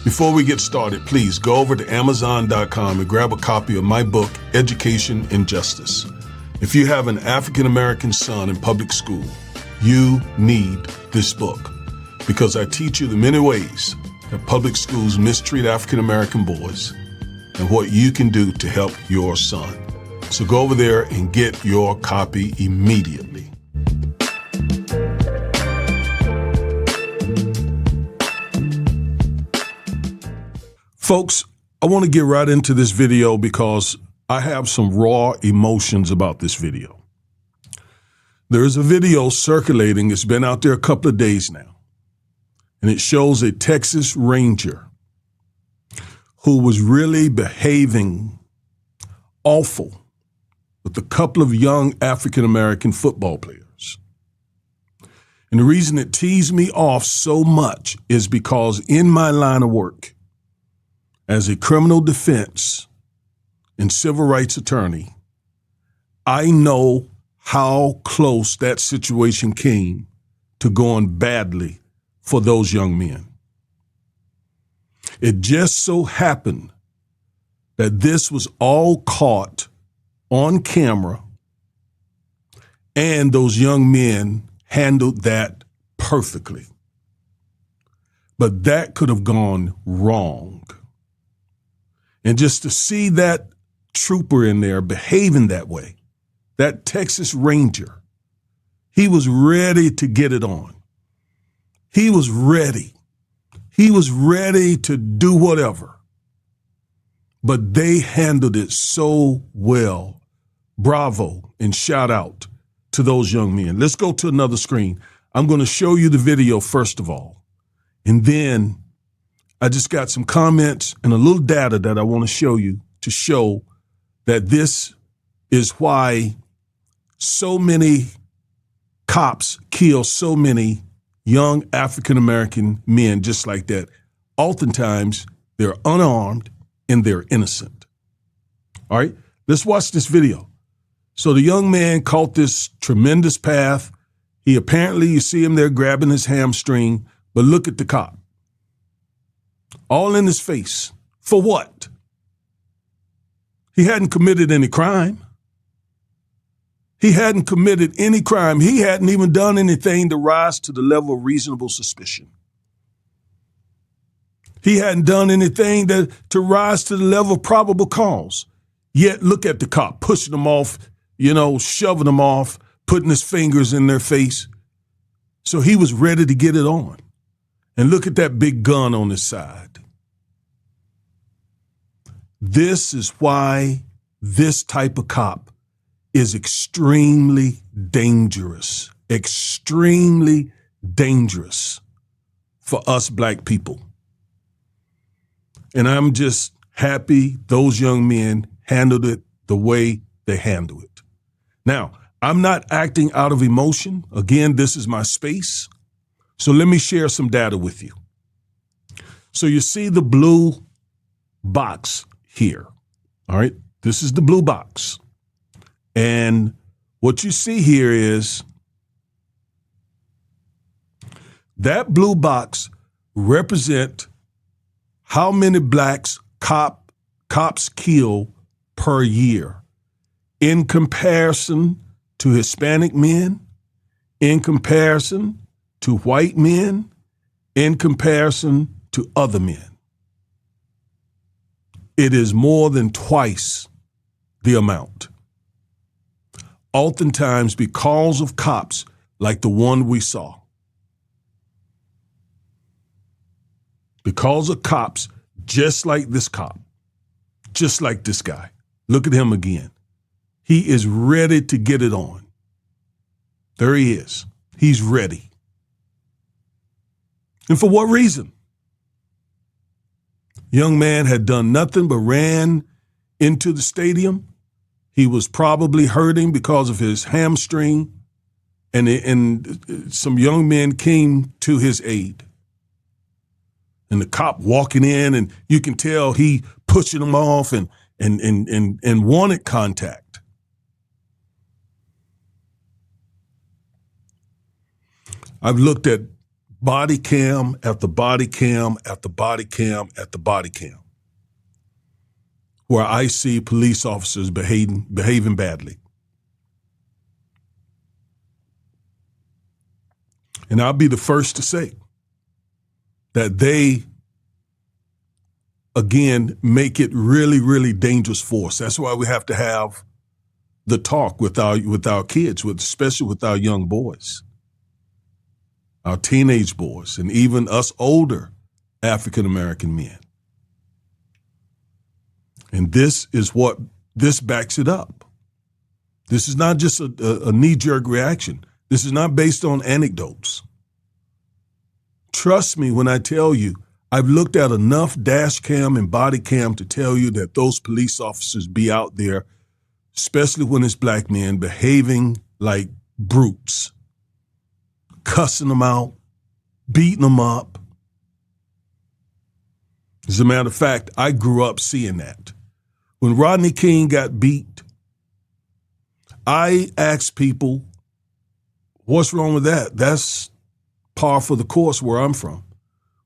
Before we get started, please go over to Amazon.com and grab a copy of my book, Education and Justice. If you have an African-American son in public school, you need this book because I teach you the many ways that public schools mistreat African-American boys and what you can do to help your son. So go over there and get your copy immediately. Folks, I want to get right into this video because I have some raw emotions about this video. There is a video circulating. It's been out there a couple of days now, and it shows a Texas Ranger who was really behaving awful with a couple of young African-American football players. And the reason it teased me off so much is because in my line of work, as a criminal defense and civil rights attorney, I know how close that situation came to going badly for those young men. It just so happened that this was all caught on camera, and those young men handled that perfectly. But that could have gone wrong. And just to see that trooper in there behaving that way, that Texas Ranger, he was ready to get it on. He was ready. He was ready to do whatever. But they handled it so well. Bravo and shout out to those young men. Let's go to another screen. I'm going to show you the video first of all. And then I just got some comments and a little data that I want to show you to show that this is why so many cops kill so many young African-American men just like that. Oftentimes, they're unarmed and they're innocent. All right, let's watch this video. So the young man caught this tremendous path. He apparently, you see him there grabbing his hamstring, but look at the cop. All in his face. For what? He hadn't committed any crime. He hadn't committed any crime. He hadn't even done anything to rise to the level of reasonable suspicion. He hadn't done anything to rise to the level of probable cause. Yet look at the cop pushing them off, shoving them off, putting his fingers in their face. So he was ready to get it on. And look at that big gun on his side. This is why this type of cop is extremely dangerous for us black people. And I'm just happy those young men handled it the way they handled it. Now, I'm not acting out of emotion. Again, this is my space. So let me share some data with you. So you see the blue box here. All right. This is the blue box. And what you see here is that blue box represent how many blacks cops kill per year in comparison to Hispanic men, in comparison to white men, in comparison to other men. It is more than twice the amount. Oftentimes because of cops like the one we saw. Because of cops just like this cop, just like this guy. Look at him again. He is ready to get it on. There he is. He's ready. And for what reason? Young man had done nothing but ran into the stadium. He was probably hurting because of his hamstring, and some young men came to his aid. And the cop walking in, and you can tell he pushing them off and wanted contact. I've looked at body cam after body cam after body cam after body cam, where I see police officers behaving badly. And I'll be the first to say that they, again, make it really, really dangerous for us. That's why we have to have the talk with our kids, especially with our young boys, our teenage boys, and even us older African-American men. And this backs it up. This is not just a knee-jerk reaction. This is not based on anecdotes. Trust me when I tell you, I've looked at enough dash cam and body cam to tell you that those police officers be out there, especially when it's black men, behaving like brutes, cussing them out, beating them up. As a matter of fact, I grew up seeing that. When Rodney King got beat, I asked people, what's wrong with that? That's par for the course where I'm from.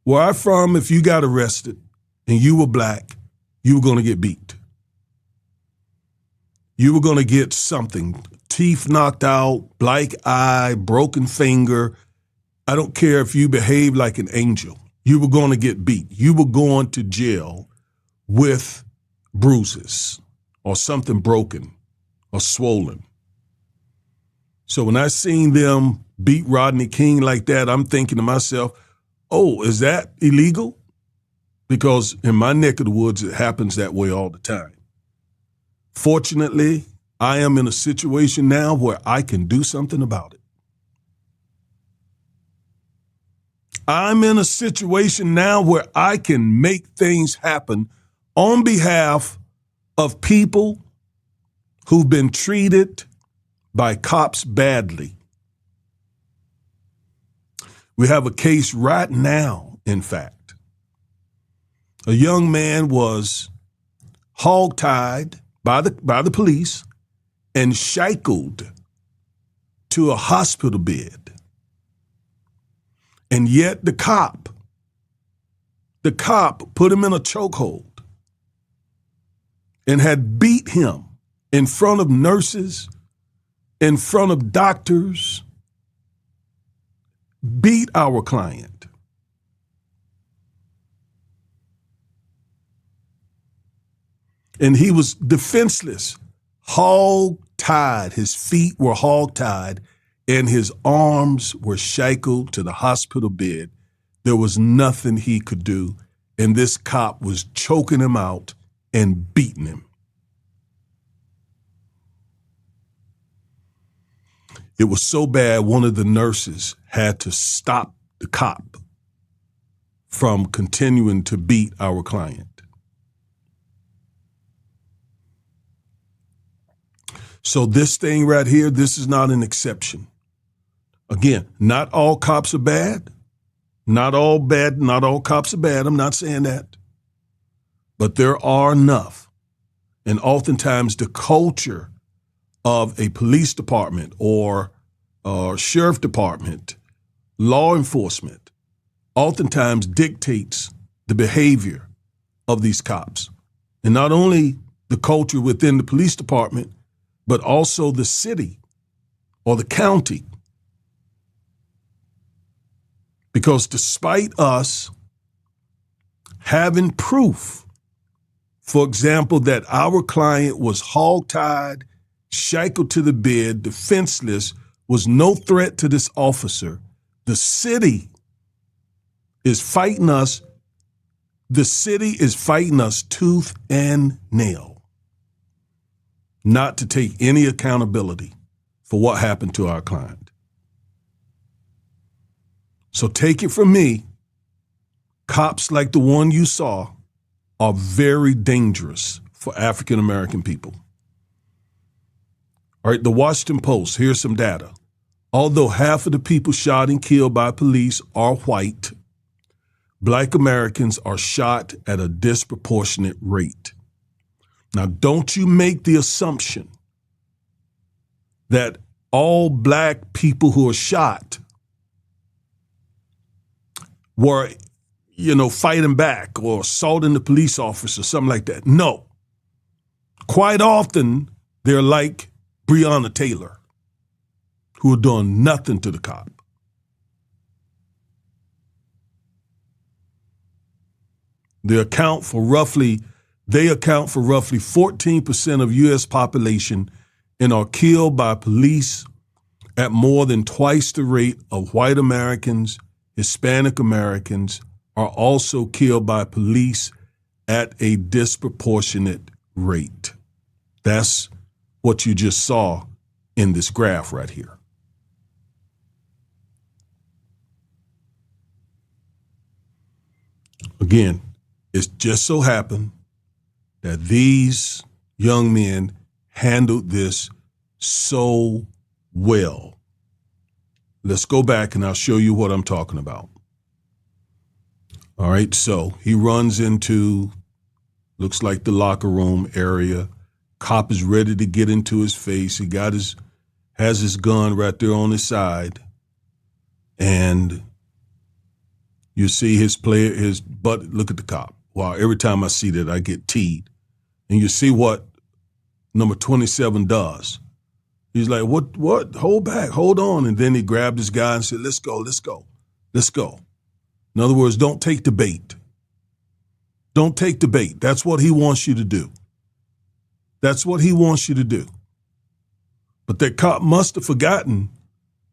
Where I'm from, if you got arrested and you were black, you were going to get beat. You were going to get something, teeth knocked out, black eye, broken finger. I don't care if you behaved like an angel. You were going to get beat. You were going to jail with bruises or something broken or swollen. So when I seen them beat Rodney King like that, I'm thinking to myself, oh, is that illegal? Because in my neck of the woods, it happens that way all the time. Fortunately, I am in a situation now where I can do something about it. I'm in a situation now where I can make things happen on behalf of people who've been treated by cops badly. We have a case right now, in fact. A young man was hogtied by the police and shackled to a hospital bed. And yet the cop put him in a chokehold and had beat him in front of nurses, in front of doctors, beat our client. And he was defenseless, hog-tied. His feet were hog-tied and his arms were shackled to the hospital bed. There was nothing he could do. And this cop was choking him out and beating him. It was so bad, one of the nurses had to stop the cop from continuing to beat our client. So this thing right here, this is not an exception. Again, not all cops are bad. Not all cops are bad. I'm not saying that. But there are enough. And oftentimes the culture of a police department or sheriff department, law enforcement, oftentimes dictates the behavior of these cops. And not only the culture within the police department, but also the city or the county. Because despite us having proof, for example, that our client was hogtied, shackled to the bed, defenseless, was no threat to this officer, the city is fighting us. The city is fighting us tooth and nail, not to take any accountability for what happened to our client. So take it from me, cops like the one you saw are very dangerous for African American people. All right, the Washington Post, here's some data. Although half of the people shot and killed by police are white, Black Americans are shot at a disproportionate rate. Now, don't you make the assumption that all Black people who are shot were, fighting back or assaulting the police officer, something like that. No. Quite often, they're like Breonna Taylor, who are doing nothing to the cop. They account for roughly 14% of U.S. population and are killed by police at more than twice the rate of white Americans. Hispanic Americans are also killed by police at a disproportionate rate. That's what you just saw in this graph right here. Again, it just so happened that these young men handled this so well. Let's go back and I'll show you what I'm talking about. All right, so he runs into, looks like the locker room area. Cop is ready to get into his face. He has his gun right there on his side. And you see his butt, look at the cop. Wow, every time I see that, I get teed. And you see what number 27 does. He's like, what? Hold back, hold on. And then he grabbed his guy and said, let's go. In other words, don't take the bait. Don't take the bait. That's what he wants you to do. That's what he wants you to do. But that cop must have forgotten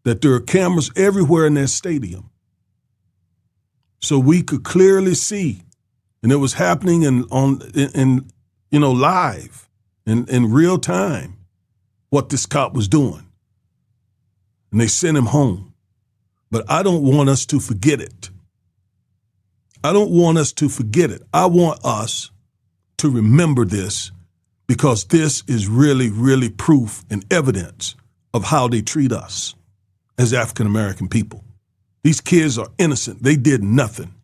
that there are cameras everywhere in that stadium. So we could clearly see, and it was happening live, in real time, what this cop was doing. And they sent him home. But I don't want us to forget it. I don't want us to forget it. I want us to remember this, because this is really, really proof and evidence of how they treat us as African American people. These kids are innocent. They did nothing.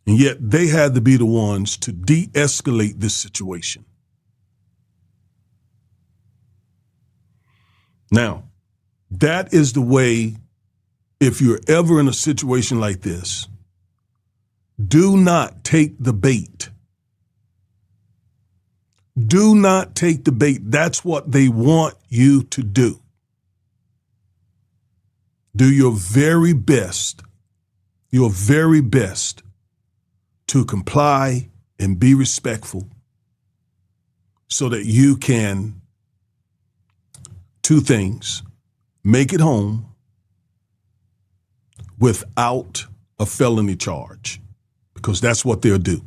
And yet they had to be the ones to de-escalate this situation. Now, that is the way, if you're ever in a situation like this, do not take the bait. Do not take the bait. That's what they want you to do. Do your very best to comply and be respectful so that you can, two things, make it home without a felony charge, because that's what they'll do.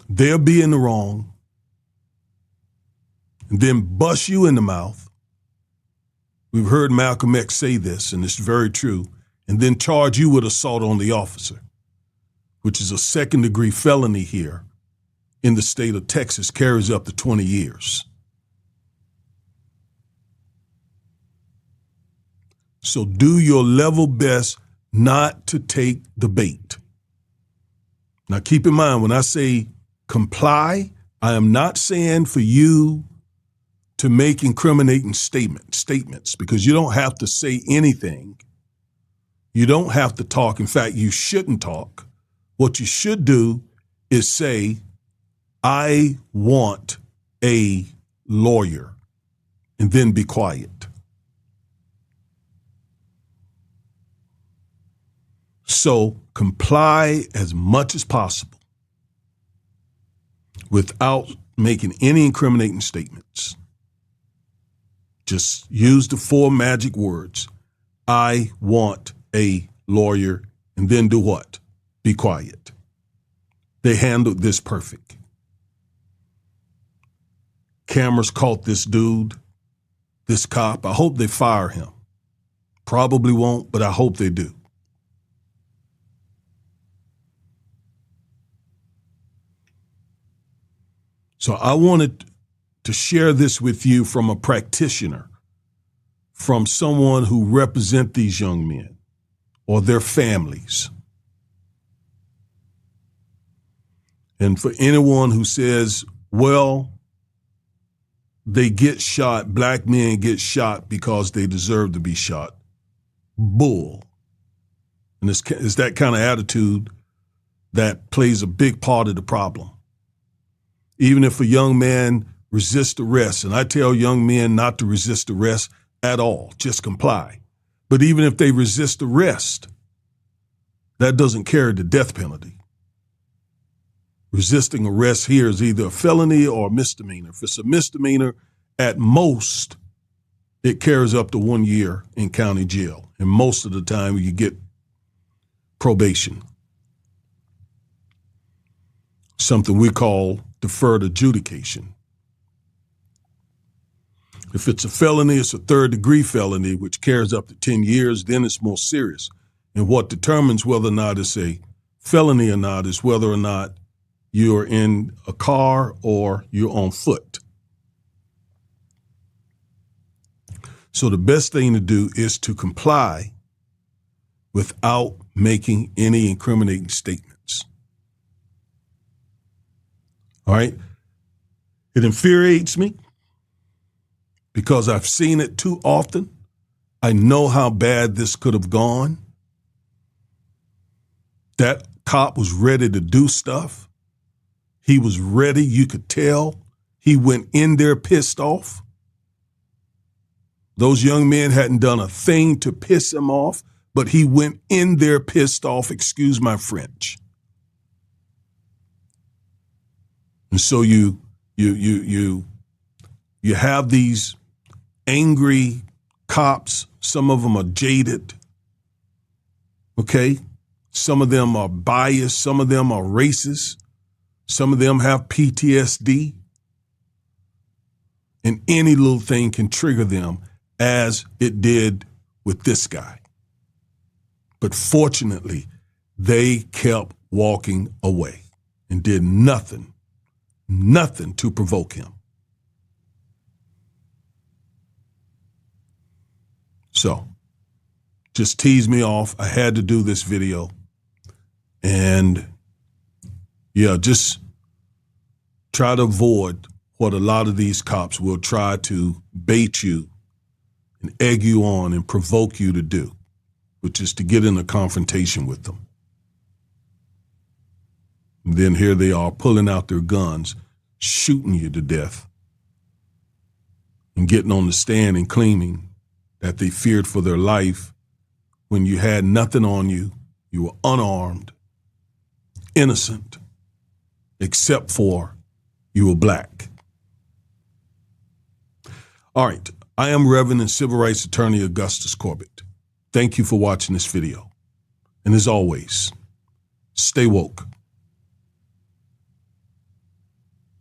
They'll be in the wrong and then bust you in the mouth. We've heard Malcolm X say this, and it's very true, and then charge you with assault on the officer, which is a second-degree felony here in the state of Texas, carries up to 20 years. So do your level best not to take the bait. Now keep in mind, when I say comply, I am not saying for you to make incriminating statements, because you don't have to say anything. You don't have to talk. In fact, you shouldn't talk. What you should do is say, I want a lawyer, and then be quiet. So comply as much as possible without making any incriminating statements. Just use the 4 magic words. I want a lawyer, and then do what? Be quiet. They handled this perfect. Cameras caught this dude, this cop. I hope they fire him. Probably won't, but I hope they do. So I wanted to share this with you from a practitioner, from someone who represents these young men or their families. And for anyone who says, well, they get shot, black men get shot because they deserve to be shot. bull. And it's that kind of attitude that plays a big part of the problem. Even if a young man resists arrest, and I tell young men not to resist arrest at all, just comply. But even if they resist arrest, that doesn't carry the death penalty. Resisting arrest here is either a felony or a misdemeanor. If it's a misdemeanor, at most, it carries up to 1 year in county jail. And most of the time, you get probation. Something we call deferred adjudication. If it's a felony, it's a third-degree felony, which carries up to 10 years, then it's more serious. And what determines whether or not it's a felony or not is whether or not you're in a car or you're on foot. So the best thing to do is to comply without making any incriminating statements. All right? It infuriates me because I've seen it too often. I know how bad this could have gone. That cop was ready to do stuff. He was ready. You could tell. He went in there pissed off. Those young men hadn't done a thing to piss him off, but he went in there pissed off, excuse my French. And so you have these angry cops. Some of them are jaded. Okay? Some of them are biased. Some of them are racist. Some of them have PTSD. And any little thing can trigger them, as it did with this guy. But fortunately, they kept walking away and did nothing to provoke him. So, just teased me off. I had to do this video. And yeah, just try to avoid what a lot of these cops will try to bait you and egg you on and provoke you to do, which is to get in a confrontation with them. And then here they are pulling out their guns, shooting you to death, and getting on the stand and claiming that they feared for their life when you had nothing on you, you were unarmed, innocent, except for you were black. All right. I am Reverend and Civil Rights Attorney Augustus Corbett. Thank you for watching this video. And as always, stay woke.